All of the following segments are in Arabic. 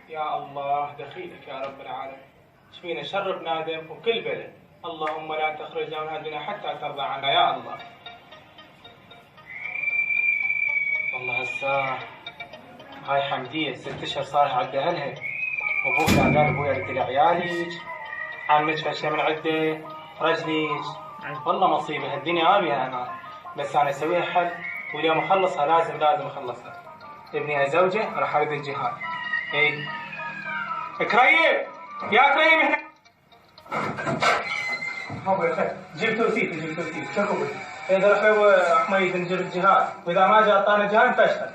يا الله دخيلك يا رب العالمين. شفينا شر بنادم وكل بلد. اللهم لا تخرجنا من هالدنيا حتى ترضى عنا يا الله. والله هسه هاي حمدية 6 اشهر صار عدى اهلها، وابوها قال ابويا رد لي عياليج، عمك فشي من عده، رجليج. والله مصيبه هالدنيا ابيها انا، بس انا اسويها حل، واليوم اخلصها لازم اخلصها. ابني زوجه راح ارد الجهاد. اي كريم، يا كريم هنا. جيب توثيق شكو اذا راح حميد نجيب الجهاد، واذا ما جاء اعطانا الجهاد نفشل.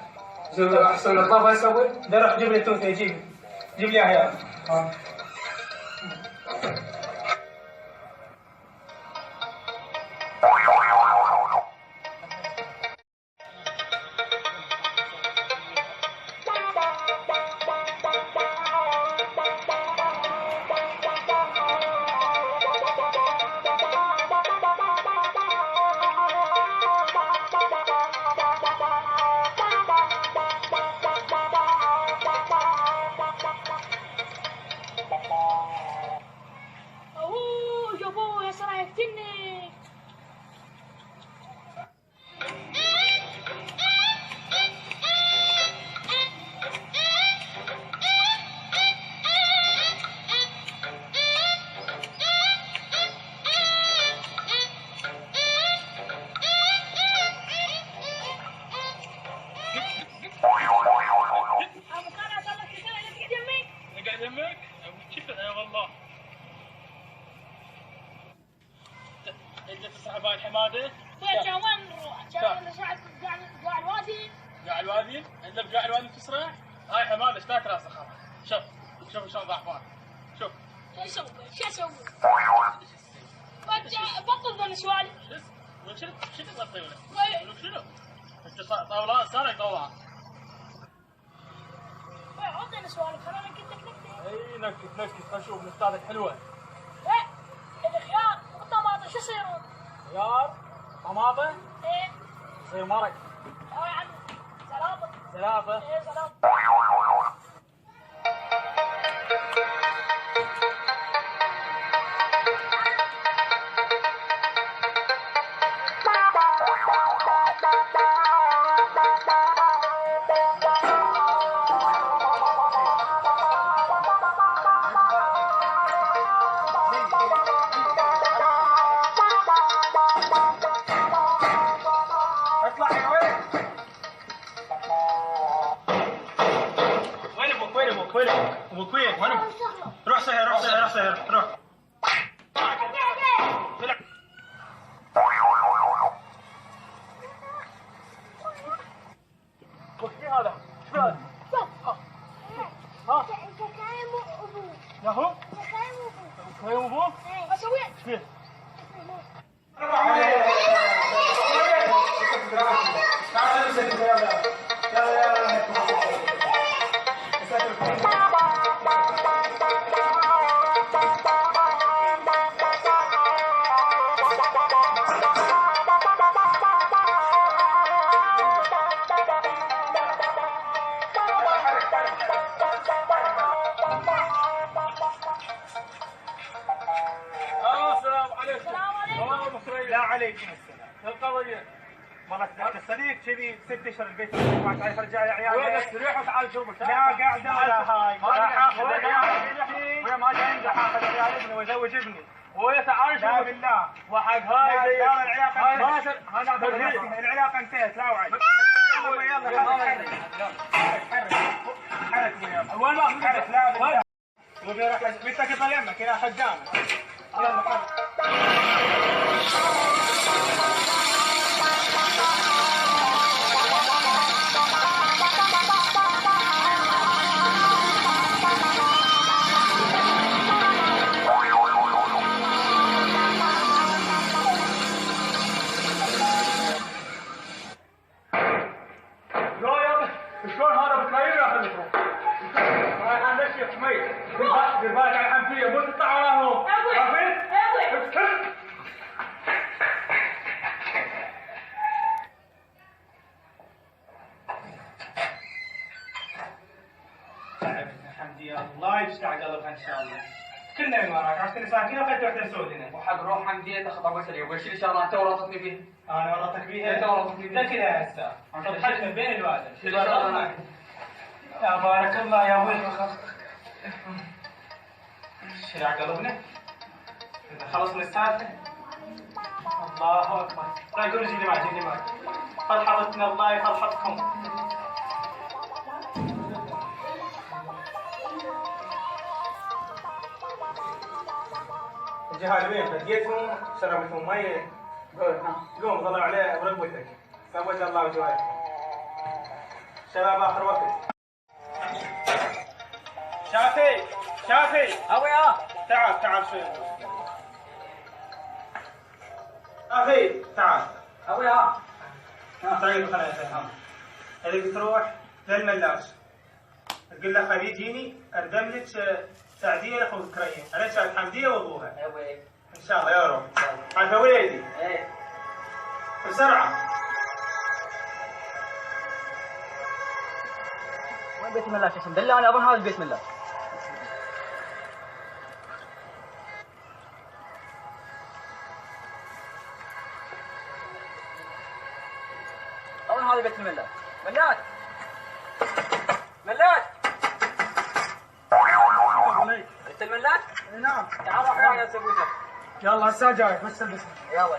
جيب احسن الطابه يسوي؟ روح جيب لي التوثيق، جيب لي اياها. الحماده؟ وين نروح؟ قاع الوادي؟ قاع الوادي؟ انت بقاع الوادي تسرح؟ هاي حماده ايش تاكل راسك؟ شوف شلون ضعفان. شوف شو اسوي؟ بطل ذا سؤالي. شنو تبطل ولا؟ شنو؟ انت طاولات صارت طاولات. عطني سؤالك خليني قلت لك نكته. اي نكت خلينا نشوف نكتاتك حلوه. الخيار والطماطم شو يصيرون؟ خيار طماطم؟ ايه يصير مرق. يا عمي زلابه. ايه زلابه. ابوك وين ابوك؟ روح سهر روح. وش في هذا؟ ها؟ كريم وابوه. ياهو؟ كريم وابوه؟ ما سويت؟ ايش فيه؟ لا عليكم السلام. القضية مرت لك الصديق كذي 6 اشهر البيت ما تعرف ارجع يا عيال. وين استريح وتعال شربك. لا قاعدة ولا هاي. راح اخذ عيالي وين ما جاي راح اخذ عيال ابني وازوج ابني. ويا تعال شربك. لا بالله. وحق هاي لا العلاقة انتهت لا وعي. يلا حرك وياه. وين ما اخذ لا بالله. وبيروح بيتكل يمك الى خدامه. يلا حرك. شلون هذا بكاير ياخذ رايح امشي يا حميد. دير بالك على الحنفيه مو تطلع وراهم. عرفت؟ اسكت. حمدي الله يفتح قلبها ان شاء الله. كلنا من وراك عشان ساكنه وخلت وحده تسود هنا. وحق روح حمديه تخطبت اليوم وش ان شاء الله انت ورطتني فيه. انا ورطتك بيها؟ انت ورطتني بيها. لا كذا هسه. طفحت من بين الوادم. يا بارك الله يا ابوي. شرع قلبنا. خلص من السالفه. الله اكبر. طيب قول جيبي معي جيبي معي. فرحتنا الله يفرحتكم. الجهال وين؟ بديتهم شربتهم مي. قوم طلعوا عليه ورقبتك. سوت الله وجهك. شباب اخر وقت. شافي شافي. ابويا تعال تعال شوي. اخي تعال. ابويا طيب خليني افهم. تبي تروح للملاش. تقول له خليه يجيني اردم لك سعديه لاخوك كريم. على شاهد حمديه وابوها. يا ابوي ان شاء الله يا روح. عارفه وليدي؟ ايه بسرعه. وين بيت الملاك يا دلعني انا ابغى هذا بيت الملاك. هذا بيت الملاك. ملاك ملاك انت الملاك؟ نعم. تعال روح معي اسوي لك. يلا هسه جاي بس البس. يلا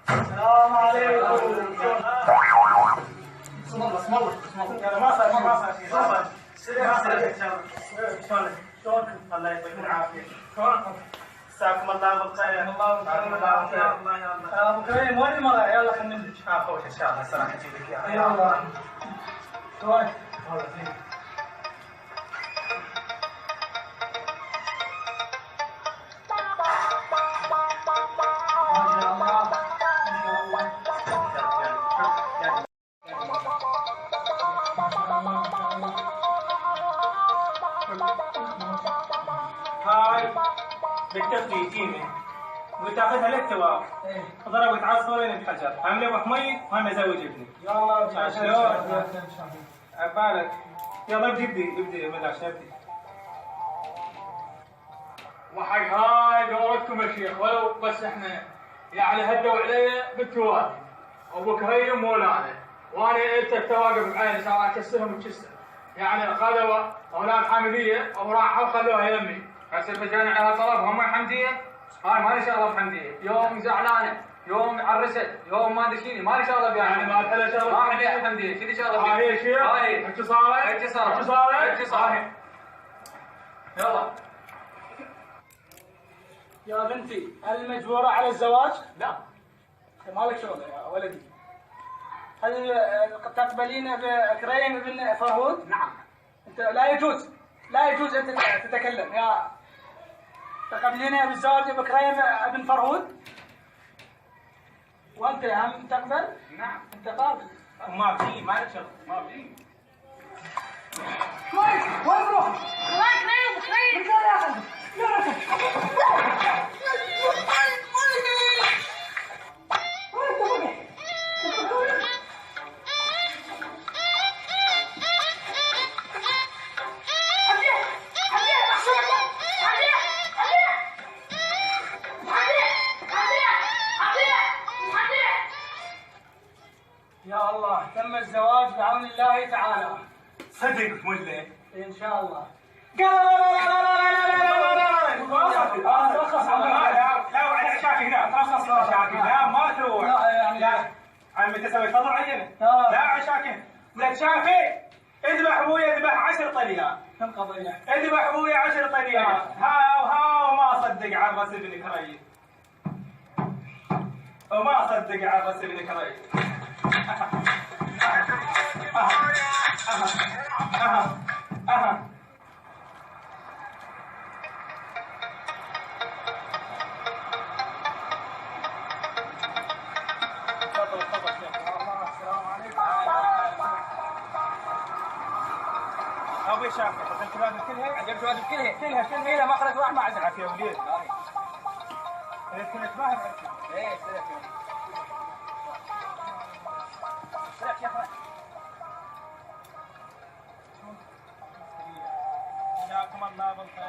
السلام عليكم. اسم الله يلا ما صار شيء ما صار. شلونك؟ الله يعطيك العافيه. شلونكم؟ مساكم الله بالخير. الله بالخير. الله يا الله. ابو كريم وين المرأة؟ يلا خلينا نمشي. خوش ان شاء الله هسه راح اجيب لك اياها. يلا. شلونك؟ والله زين. هاي بالتفدي تيمي وتاخذها للتواب. ضربت عصفورين بحجر. هم ابو حميد وهم زوج ابني. يلا شلون؟ عبالك. يلا ابدي ملاش ابدي. وحق هاي دورتكم يا شيخ ولو بس احنا يعني هدوا علي بالتوالي. ابو كريم مولانا وانا انت تواقف بعيني صار اكسرهم بكسر. يعني خذوا اولاد حمديه وراحوا خلوها يمي. هسه فجانا على طلب هم حمديه. هاي ما شاء الله بحمديه. يوم زعلانه يوم عرست يوم ما ادري شنو ما شاء الله بيها. يعني ما لها شغله. ما عليها حمديه شنو شغله بيها. هاي شيخ. هاي انت صارت. يلا يا بنتي هل مجبورة على الزواج؟ لا مالك شغل يا ولدي. هل تقبلين بكريم ابن فرهود؟ نعم. انت لا يجوز ان تتكلم يا تقبلين بالزواج بكريم ابن فرهود؟ وانت هم تقبل؟ نعم. انت قابل. ما في ما لك شغل. ما في. وين تروح؟ كريم يا الله تم الزواج بعون الله تعالى. صدق ولا؟ ان شاء الله. رخص لا وعلى عشاك هنا ترخص عشاك لا ما تروح. لا يعني لا عمي تسوي فضل عينه. لا. لا عشاك لك شافي اذبح ابويا اذبح 10 طليات. كم قضية؟ اذبح ابويا 10 طليات. ها وما صدق على راس ابن كريم. وما صدق على راس ابن كريم. الشباب كلها؟ عجبت الشباب كلها؟ كلها إذا ما أخذت واحد ما أزعلك يا وليد. كنت ما هي إيه سلك يا أخوان. جزاكم الله بالخير.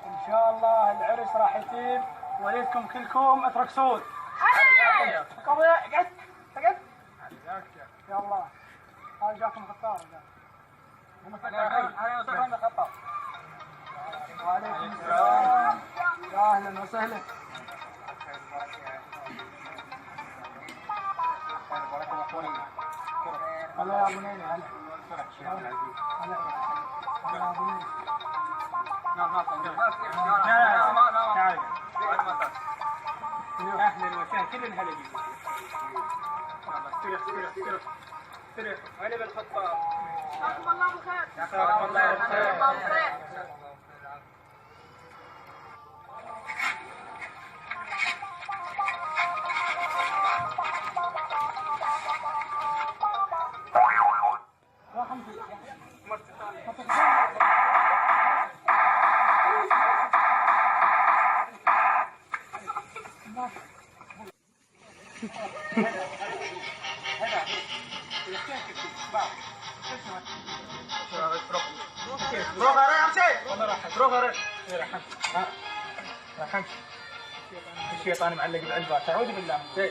ان شاء الله العرس راح يتم وليدكم كلكم ترقصون. اقعد يلا. هذا جاكم خطار. أهلا وسهلا خطاب. وعليكم السلام. يا اهلا وسهلا. هلا يا ابو نيل. هلا يا ابو نيل. اهلا وسهلا كل الهلا بيك. استريح هلا بالخطاب. جزاكم الله بالخير. جزاكم الله بالخير. الشيطان معلق بعلبات. اعوذ بالله من